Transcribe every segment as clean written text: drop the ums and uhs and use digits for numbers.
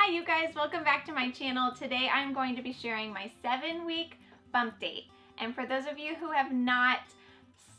Hi you guys, welcome back to my channel. Today I'm going to be sharing my 7-week bump date. And for those of you who have not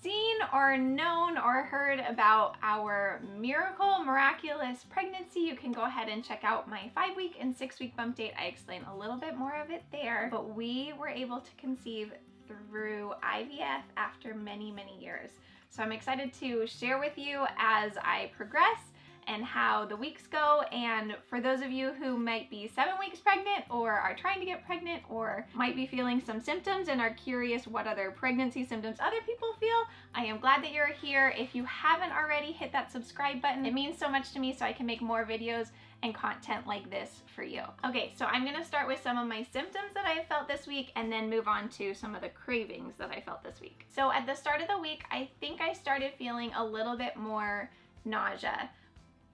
seen or known or heard about our miraculous pregnancy, you can go ahead and check out my 5-week and 6-week bump date. I explain a little bit more of it there, but we were able to conceive through IVF after many years. So I'm excited to share with you as I progress and how the weeks go. And for those of you who might be 7 weeks pregnant or are trying to get pregnant or might be feeling some symptoms and are curious what other pregnancy symptoms other people feel, I am glad that you're here. If you haven't already, hit that subscribe button. It means so much to me so I can make more videos and content like this for you. Okay, so I'm gonna start with some of my symptoms that I felt this week and then move on to some of the cravings that I felt this week. So at the start of the week, I think I started feeling a little bit more nausea.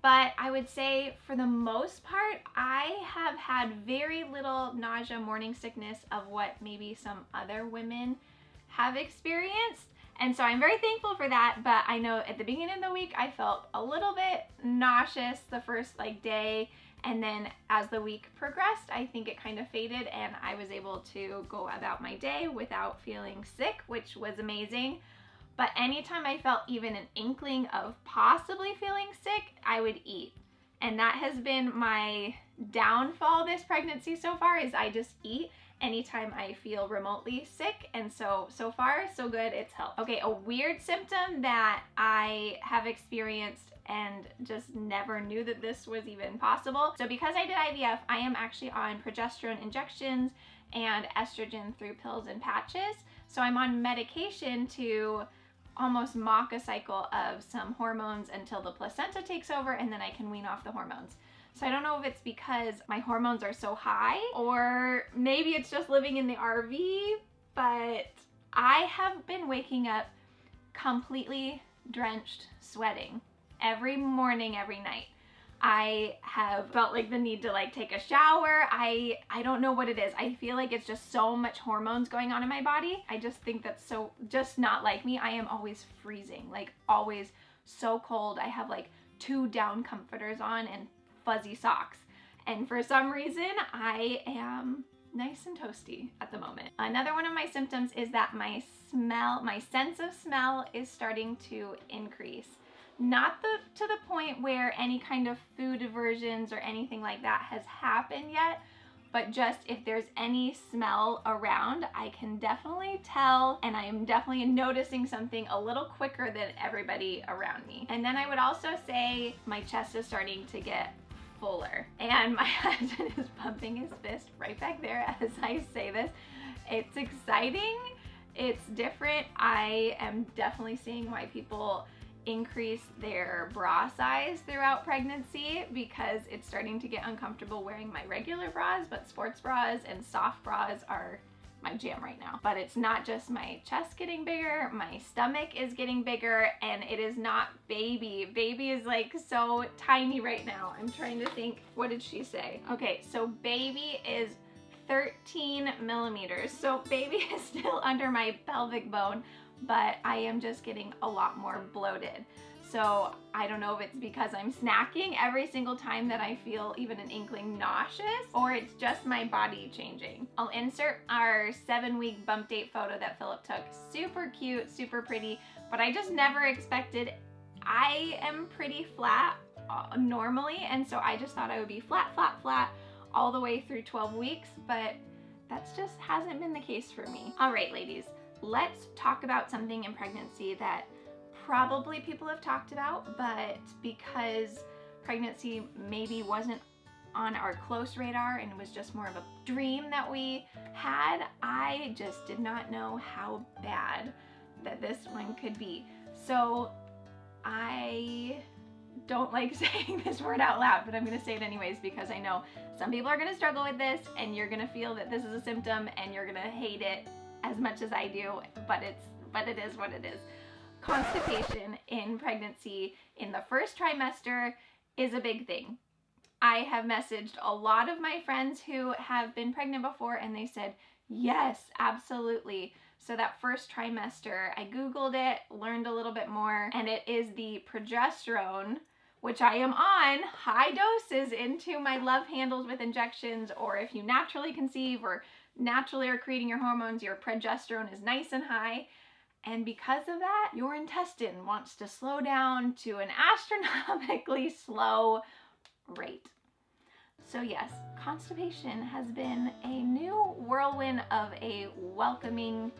But I would say for the most part, I have had very little nausea, morning sickness of what maybe some other women have experienced. And so I'm very thankful for that. But I know at the beginning of the week, I felt a little bit nauseous the first day. And then as the week progressed, I think it kind of faded and I was able to go about my day without feeling sick, which was amazing. But anytime I felt even an inkling of possibly feeling sick, I would eat. And that has been my downfall this pregnancy so far, is I just eat anytime I feel remotely sick. And so far, so good, it's helped. Okay, a weird symptom that I have experienced and just never knew that this was even possible. So because I did IVF, I am actually on progesterone injections and estrogen through pills and patches. So I'm on medication to almost mock a cycle of some hormones until the placenta takes over and then I can wean off the hormones. So I don't know if it's because my hormones are so high or maybe it's just living in the RV, but I have been waking up completely drenched, sweating every morning, every night. I have felt like the need to take a shower. I don't know what it is. I feel like it's just so much hormones going on in my body. I just think that's so just not like me. I am always freezing, always so cold. I have 2 down comforters on and fuzzy socks. And for some reason, I am nice and toasty at the moment. Another one of my symptoms is that my sense of smell is starting to increase. Not to the point where any kind of food aversions or anything like that has happened yet, but just if there's any smell around, I can definitely tell, and I am definitely noticing something a little quicker than everybody around me. And then I would also say my chest is starting to get fuller, and my husband is pumping his fist right back there as I say this. It's exciting, it's different. I am definitely seeing why people increase their bra size throughout pregnancy, because it's starting to get uncomfortable wearing my regular bras, but sports bras and soft bras are my jam right now. But it's not just my chest getting bigger, my stomach is getting bigger, and it is not baby. Baby is so tiny right now. I'm trying to think, what did she say? Okay, so baby is 13 millimeters. So baby is still under my pelvic bone, but I am just getting a lot more bloated. So I don't know if it's because I'm snacking every single time that I feel even an inkling nauseous, or it's just my body changing. I'll insert our 7-week bump date photo that Philip took. Super cute, super pretty, but I just never expected. I am pretty flat normally, and so I just thought I would be flat all the way through 12 weeks, but that's just hasn't been the case for me. All right, ladies. Let's talk about something in pregnancy that probably people have talked about, but because pregnancy maybe wasn't on our close radar and it was just more of a dream that we had, I just did not know how bad that this one could be. So I don't like saying this word out loud, but I'm gonna say it anyways because I know some people are gonna struggle with this and you're gonna feel that this is a symptom and you're gonna hate it as much as I do, but it is what it is. Constipation in pregnancy in the first trimester is a big thing. I have messaged a lot of my friends who have been pregnant before and they said, yes, absolutely. So that first trimester, I Googled it, learned a little bit more, and it is the progesterone which I am on high doses into my love handles with injections, or if you naturally conceive or naturally are creating your hormones, your progesterone is nice and high. And because of that, your intestine wants to slow down to an astronomically slow rate. So yes, constipation has been a new whirlwind of a welcoming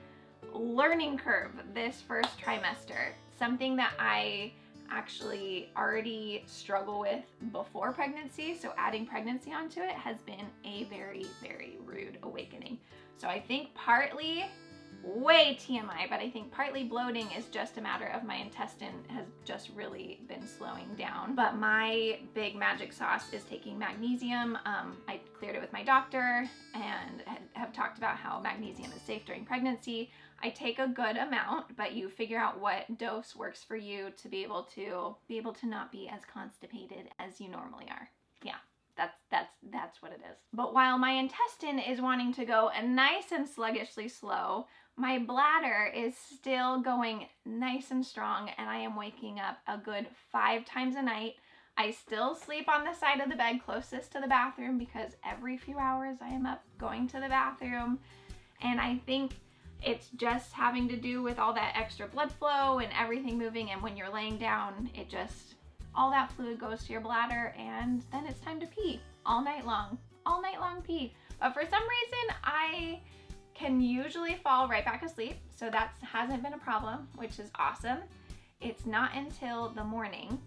learning curve this first trimester. Something that I actually already struggle with before pregnancy, so adding pregnancy onto it has been a very, very rude awakening. So I think partly, way TMI, but I think partly bloating is just a matter of my intestine has just really been slowing down. But my big magic sauce is taking magnesium. I cleared it with my doctor and have talked about how magnesium is safe during pregnancy. I take a good amount, but you figure out what dose works for you to be able to not be as constipated as you normally are. Yeah. That's what it is. But while my intestine is wanting to go nice and sluggishly slow, my bladder is still going nice and strong, and I am waking up a good 5 times a night. I still sleep on the side of the bed closest to the bathroom because every few hours I am up going to the bathroom. And I think it's just having to do with all that extra blood flow and everything moving, and when you're laying down, all that fluid goes to your bladder, and then it's time to pee all night long pee. But for some reason, I can usually fall right back asleep, so that hasn't been a problem, which is awesome. It's not until the morning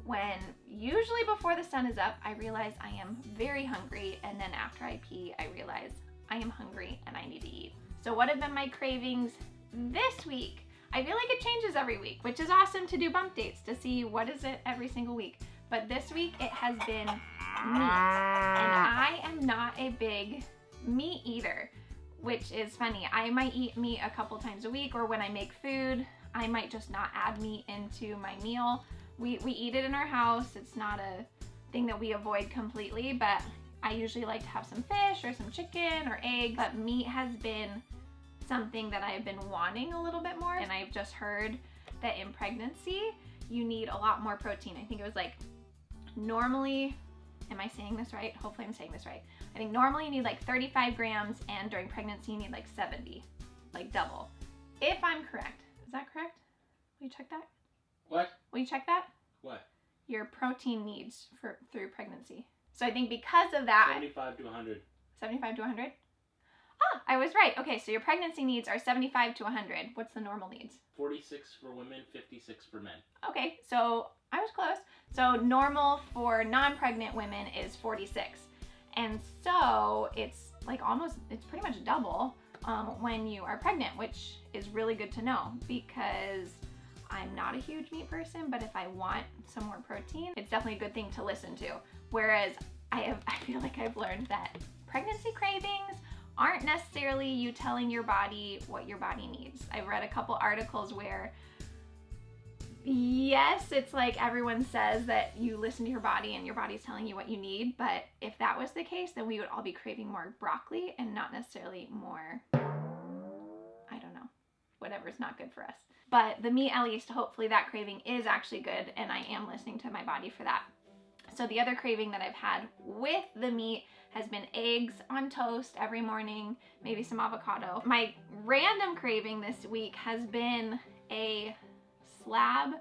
when, usually before the sun is up, I realize I am very hungry, and then after I pee, I realize I am hungry and I need to eat. So what have been my cravings this week? I feel like it changes every week, which is awesome to do bump dates to see what is it every single week. But this week it has been meat, and I am not a big meat eater, which is funny. I might eat meat a couple times a week, or when I make food, I might just not add meat into my meal. We eat it in our house. It's not a thing that we avoid completely, but I usually like to have some fish or some chicken or eggs. But meat has been something that I've been wanting a little bit more, and I've just heard that in pregnancy you need a lot more protein. I think it was like normally, am I saying this right? Hopefully I'm saying this right. I think normally you need like 35 grams, and during pregnancy you need like 70, like double. If I'm correct. Is that correct? Will you check that? What? Will you check that? What? Your protein needs through pregnancy. So I think because of that, 75 to 100. 75 to 100? Ah, I was right. Okay, so your pregnancy needs are 75 to 100. What's the normal needs? 46 for women, 56 for men. Okay, so I was close. So normal for non-pregnant women is 46. And so it's like it's pretty much double when you are pregnant, which is really good to know, because I'm not a huge meat person, but if I want some more protein, it's definitely a good thing to listen to. Whereas I feel like I've learned that pregnancy cravings aren't necessarily you telling your body what your body needs. I've read a couple articles where, yes, it's like everyone says that you listen to your body and your body's telling you what you need, but if that was the case, then we would all be craving more broccoli and not necessarily more, I don't know, whatever's not good for us. But the meat, at least, hopefully that craving is actually good, and I am listening to my body for that. So the other craving that I've had with the meat has been eggs on toast every morning, maybe some avocado. My random craving this week has been a slab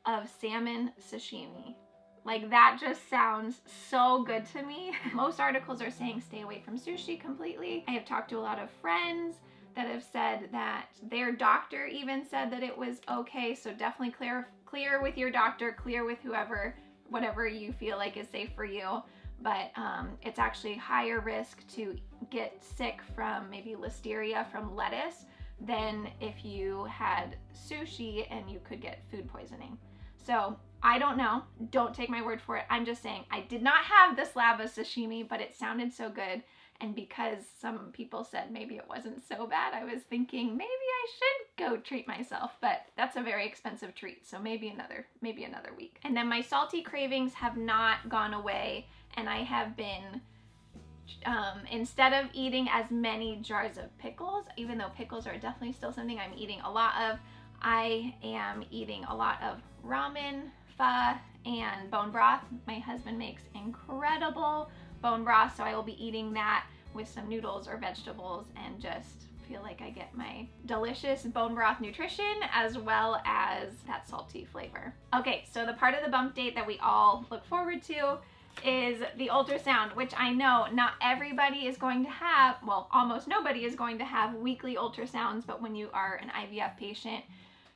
of salmon sashimi. Like, that just sounds so good to me. Most articles are saying stay away from sushi completely. I have talked to a lot of friends that have said that their doctor even said that it was okay. So definitely clear with your doctor, clear with whatever you feel like is safe for you. But it's actually higher risk to get sick from maybe listeria from lettuce than if you had sushi and you could get food poisoning. So I don't know. Don't take my word for it. I'm just saying I did not have the slab of sashimi, but it sounded so good. And because some people said maybe it wasn't so bad, I was thinking maybe I should go treat myself, but that's a very expensive treat. So maybe another week. And then my salty cravings have not gone away, and I have been, instead of eating as many jars of pickles, even though pickles are definitely still something I'm eating a lot of, I am eating a lot of ramen, pho, and bone broth. My husband makes incredible bone broth, so I will be eating that with some noodles or vegetables and just feel like I get my delicious bone broth nutrition as well as that salty flavor. Okay, so the part of the bump date that we all look forward to is the ultrasound, which I know not everybody is going to have, well, almost nobody is going to have weekly ultrasounds, but when you are an IVF patient,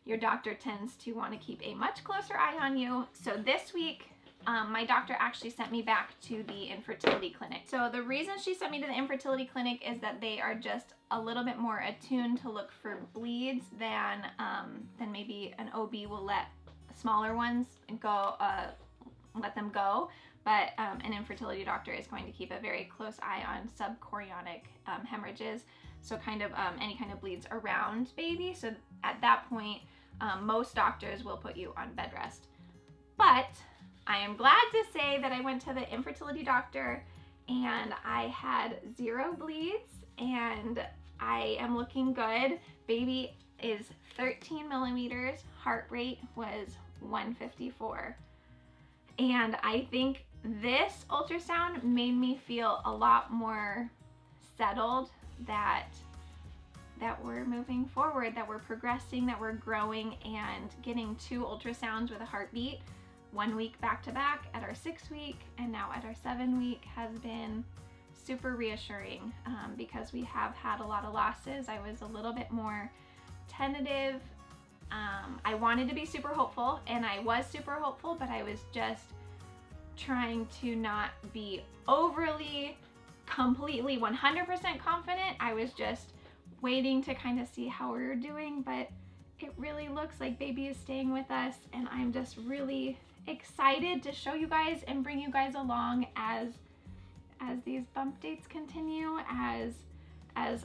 your doctor tends to want to keep a much closer eye on you. So this week, my doctor actually sent me back to the infertility clinic. So the reason she sent me to the infertility clinic is that they are just a little bit more attuned to look for bleeds than maybe an OB will let smaller ones go, let them go. But an infertility doctor is going to keep a very close eye on subchorionic hemorrhages. So kind of any kind of bleeds around baby. So at that point, most doctors will put you on bed rest. But I am glad to say that I went to the infertility doctor and I had 0 bleeds and I am looking good. Baby is 13 millimeters, heart rate was 154. And I think this ultrasound made me feel a lot more settled that we're moving forward, that we're progressing, that we're growing, and getting 2 ultrasounds with a heartbeat, 1 week back to back at our 6th week and now at our 7th week has been super reassuring because we have had a lot of losses. I was a little bit more tentative. I wanted to be super hopeful and I was super hopeful, but I was just trying to not be overly, completely 100% confident. I was just waiting to kind of see how we were doing, but it really looks like baby is staying with us and I'm just really excited to show you guys and bring you guys along as these bump dates continue, as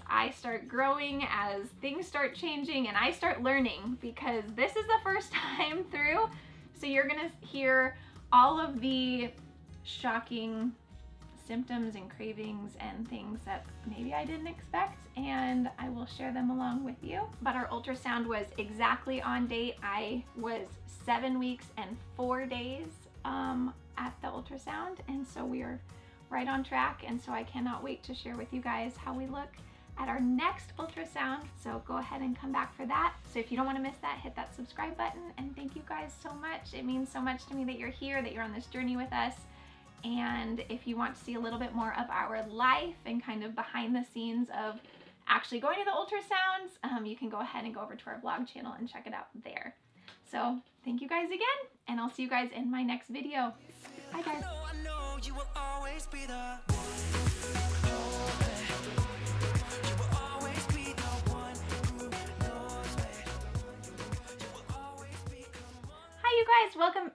I start growing, as things start changing and I start learning, because this is the first time through. So you're gonna hear all of the shocking symptoms and cravings and things that maybe I didn't expect, and I will share them along with you. But our ultrasound was exactly on date. I was 7 weeks and 4 days at the ultrasound, and so we are right on track, and so I cannot wait to share with you guys how we look at our next ultrasound. So go ahead and come back for that. So if you don't want to miss that, hit that subscribe button, and thank you guys so much. It means so much to me that you're here, that you're on this journey with us. And if you want to see a little bit more of our life and kind of behind the scenes of actually going to the ultrasounds, you can go ahead and go over to our vlog channel and check it out there. So thank you guys again, and I'll see you guys in my next video. Bye guys. I know you will always be the Hi you guys, welcome.